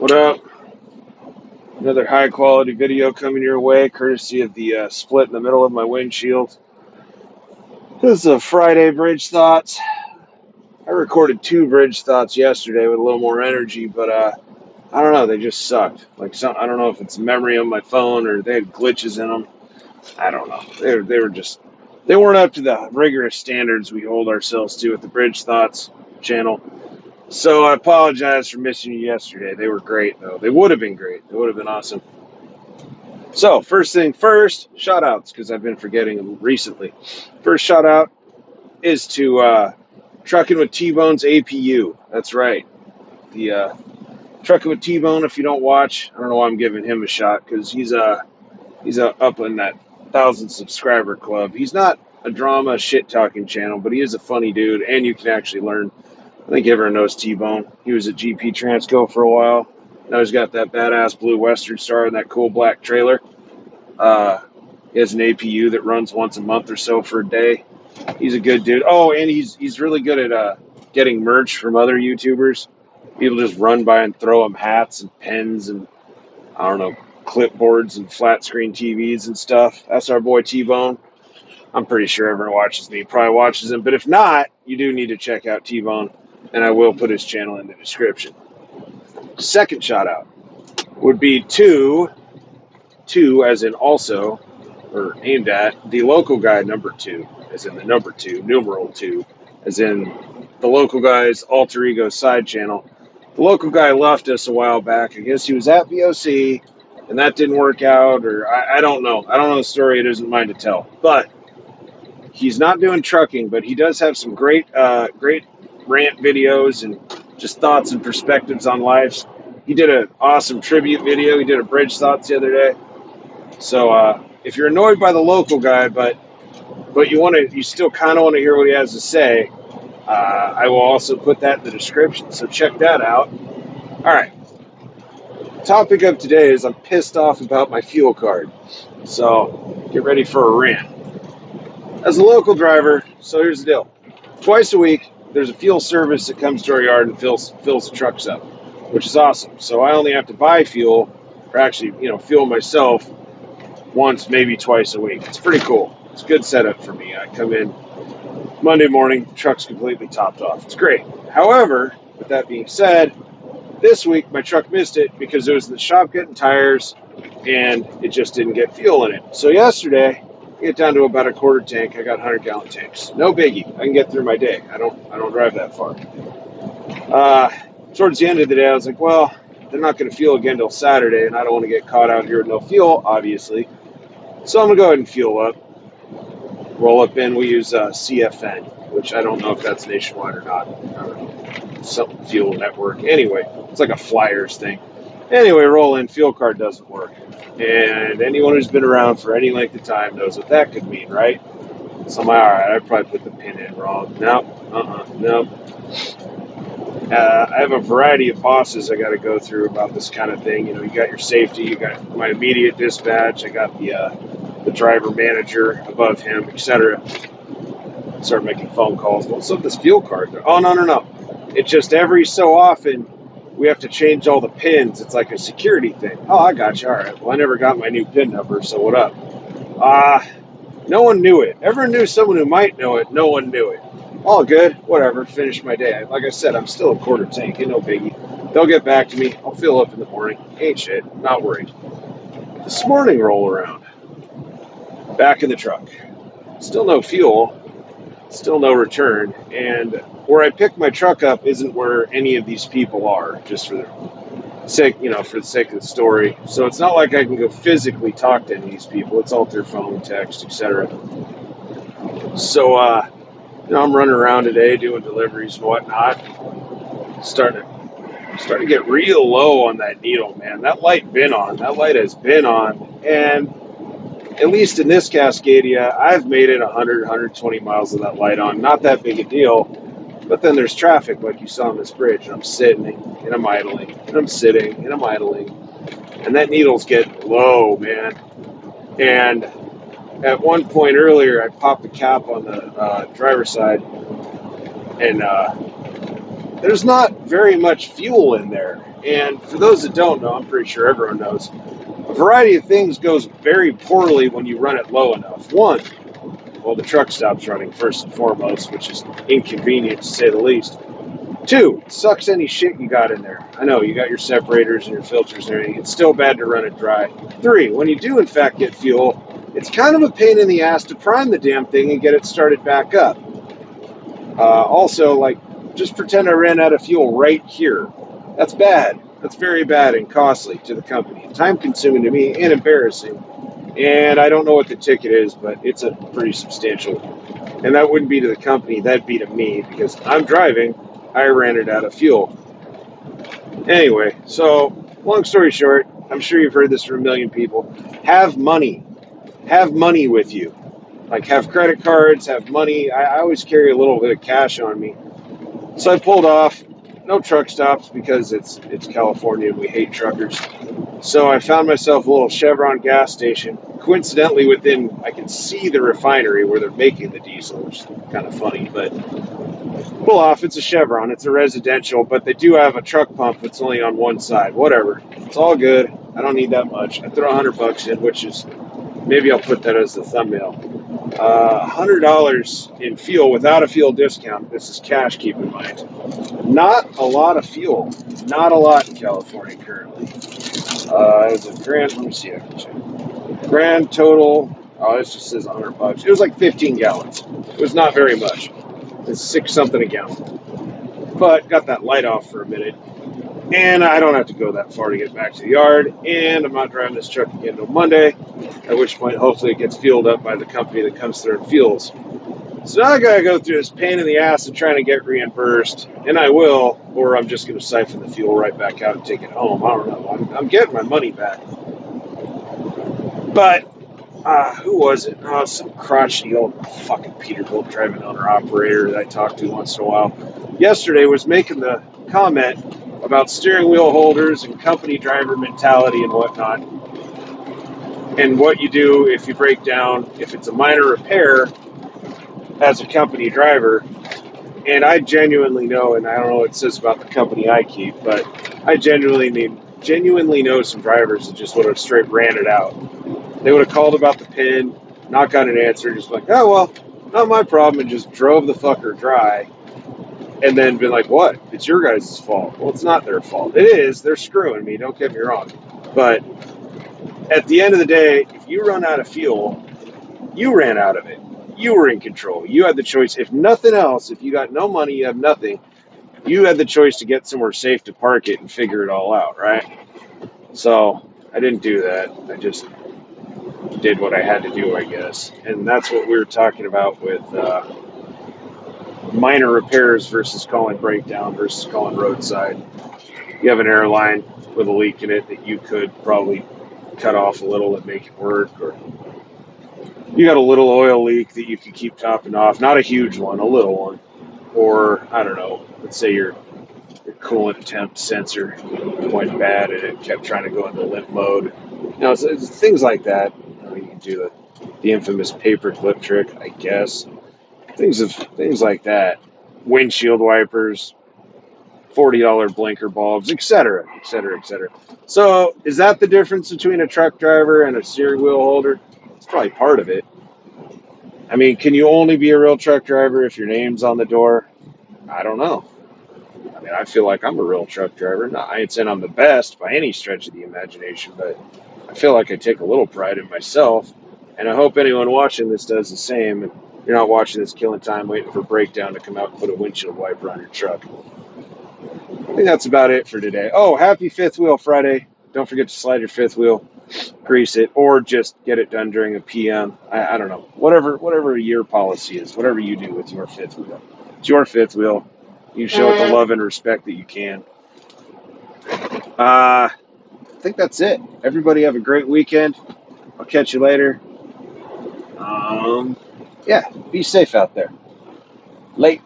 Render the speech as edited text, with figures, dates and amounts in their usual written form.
What up? Another high quality video coming your way, courtesy of the split in the middle of my windshield. This is a Friday Bridge Thoughts. I recorded two Bridge Thoughts yesterday with a little more energy, but I don't know, they just sucked. I don't know if it's memory on my phone or they had glitches in them. I don't know. They weren't up to the rigorous standards we hold ourselves to at the Bridge Thoughts channel. So I apologize for missing you yesterday. They were great though. They would have been great. They would have been awesome. So, first thing first, shout outs, because I've been forgetting them recently. First shout out is to Trucking with T-Bone's APU. That's right. The Trucking with T-Bone, if you don't watch, I don't know why I'm giving him a shot, because he's up in that 1,000 subscriber club. He's not a drama shit talking channel, but he is a funny dude, and you can actually learn. I think everyone knows T-Bone. He was at GP Transco for a while. Now he's got that badass blue Western Star and that cool black trailer. He has an APU that runs once a month or so for a day. He's a good dude. Oh, and he's really good at getting merch from other YouTubers. People just run by and throw him hats and pens and, I don't know, clipboards and flat screen TVs and stuff. That's our boy T-Bone. I'm pretty sure everyone watches me. Probably watches him. But if not, you do need to check out T-Bone. And I will put his channel in the description. Second shout out would be to as in also, or aimed at, the local guy number 2, as in the number 2, numeral 2, as in the local guy's alter ego side channel. The local guy left us a while back. I guess he was at VOC, and that didn't work out, or I don't know. I don't know the story. It isn't mine to tell. But he's not doing trucking, but he does have some great rant videos and just thoughts and perspectives on life. He did an awesome tribute video. He did a Bridge Thoughts the other day. So if you're annoyed by the local guy, but you still kind of want to hear what he has to say, I will also put that in the description. So check that out. All right. Topic of today is I'm pissed off about my fuel card. So get ready for a rant. As a local driver, so here's the deal. Twice a week, there's a fuel service that comes to our yard and fills the trucks up, which is awesome. So I only have to buy fuel, or actually, fuel myself once, maybe twice a week. It's pretty cool. It's a good setup for me. I come in Monday morning, truck's completely topped off. It's great. However, with that being said, this week my truck missed it because it was in the shop getting tires and it just didn't get fuel in it. So yesterday, I get down to about a quarter tank. I got 100-gallon tanks. No biggie. I can get through my day. I don't drive that far. Towards the end of the day, I was like, well, they're not going to fuel again till Saturday, and I don't want to get caught out here with no fuel, obviously. So I'm going to go ahead and fuel up. Roll up in. We use CFN, which I don't know if that's nationwide or not. Some fuel network. Anyway, it's like a Flyers thing. Anyway, roll in. Fuel card doesn't work. And anyone who's been around for any length of time knows what that could mean, right? So I'm like, all right, I probably put the pin in wrong. No. I have a variety of bosses I got to go through about this kind of thing. You got your safety, you got my immediate dispatch, I got the driver manager above him, etc. Start making phone calls. What's up this fuel card? Oh, no. It's just every so often we have to change all the pins. It's like a security thing. Oh, I got you. All right. Well, I never got my new pin number, so what up? No one knew it. Everyone knew someone who might know it. No one knew it. All good. Whatever. Finish my day. Like I said, I'm still a quarter tank. Ain't no biggie. They'll get back to me. I'll fill up in the morning. Ain't shit. Not worried. This morning roll around. Back in the truck. Still no fuel. Still no return. And where I picked my truck up isn't where any of these people are, just for the sake, for the sake of the story. So it's not like I can go physically talk to any of these people. It's all through phone, text, etc. So, I'm running around today doing deliveries and whatnot. Starting to get real low on that needle, man. That light has been on, and at least in this Cascadia, I've made it 100, 120 miles with that light on. Not that big a deal, but then there's traffic like you saw on this bridge, and I'm sitting, and I'm idling, and I'm sitting, and I'm idling, and that needle's getting low, man. And at one point earlier, I popped the cap on the driver's side, and there's not very much fuel in there. And for those that don't know, I'm pretty sure everyone knows, a variety of things goes very poorly when you run it low enough. One, well, the truck stops running first and foremost, which is inconvenient to say the least. Two, it sucks any shit you got in there. I know, you got your separators and your filters and everything. It's still bad to run it dry. Three, when you do in fact get fuel, it's kind of a pain in the ass to prime the damn thing and get it started back up. Also, like, just pretend I ran out of fuel right here. That's bad. That's very bad and costly to the company. Time consuming to me and embarrassing. And I don't know what the ticket is, but it's a pretty substantial. And that wouldn't be to the company, that'd be to me because I'm driving. I ran it out of fuel. Anyway, so long story short, I'm sure you've heard this from a million people. Have money. Have money with you. Like, have credit cards, have money. I always carry a little bit of cash on me. So I pulled off. No truck stops because it's California and we hate truckers. So I found myself a little Chevron gas station. Coincidentally, I can see the refinery where they're making the diesel, which is kind of funny. But pull off. It's a Chevron. It's a residential, but they do have a truck pump that's only on one side. Whatever. It's all good. I don't need that much. I throw $100 in, which is, maybe I'll put that as the thumbnail. $100 in fuel without a fuel discount. This is cash, keep in mind. Not a lot of fuel. Not a lot in California currently. It's a grand, let me see. Grand total, this just says $100. It was like 15 gallons. It was not very much. It's 6 something a gallon. But got that light off for a minute. And I don't have to go that far to get back to the yard. And I'm not driving this truck again until Monday, at which point hopefully it gets fueled up by the company that comes through and fuels. So now I gotta go through this pain in the ass of trying to get reimbursed, and I will, or I'm just gonna siphon the fuel right back out and take it home. I don't know. I'm getting my money back. But who was it? Oh, some crotchety old fucking Peterbilt driving owner-operator that I talk to once in a while. Yesterday was making the comment about steering wheel holders and company driver mentality and whatnot, and what you do if you break down, if it's a minor repair as a company driver. And I genuinely know, and I don't know what it says about the company I keep, but I genuinely know some drivers that just would have straight ran it out. They would have called about the pin, not got an answer, just like, oh, well, not my problem, and just drove the fucker dry, and then been like, what? It's your guys' fault. Well, it's not their fault. It is. They're screwing me, don't get me wrong. But at the end of the day, if you run out of fuel, you ran out of it. You were in control. You had the choice. If nothing else, if you got no money, you have nothing, you had the choice to get somewhere safe to park it and figure it all out, right? So I didn't do that. I just did what I had to do, I guess. And that's what we were talking about with minor repairs versus calling breakdown versus calling roadside. You have an airline with a leak in it that you could probably cut off a little and make it work, or you got a little oil leak that you could keep topping off, not a huge one, a little one. Or, I don't know, let's say your coolant temp sensor went bad and it kept trying to go into limp mode. You know, it's things like that. You know, you can do the infamous paper clip trick, I guess. Things like that. Windshield wipers, $40 blinker bulbs, etc., etc., etc. So, is that the difference between a truck driver and a steering wheel holder? It's probably part of it. I mean, can you only be a real truck driver if your name's on the door? I don't know. I mean, I feel like I'm a real truck driver. Now, I ain't saying I'm the best by any stretch of the imagination, but I feel like I take a little pride in myself, and I hope anyone watching this does the same. And you're not watching this killing time waiting for breakdown to come out and put a windshield wiper on your truck. I think that's about it for today. Oh, happy Fifth Wheel Friday. Don't forget to slide your fifth wheel, grease it, or just get it done during a PM. I don't know. Whatever your policy is, whatever you do with your fifth wheel. It's your fifth wheel. You show it the love and respect that you can. I think that's it. Everybody have a great weekend. I'll catch you later. Yeah, be safe out there. Late.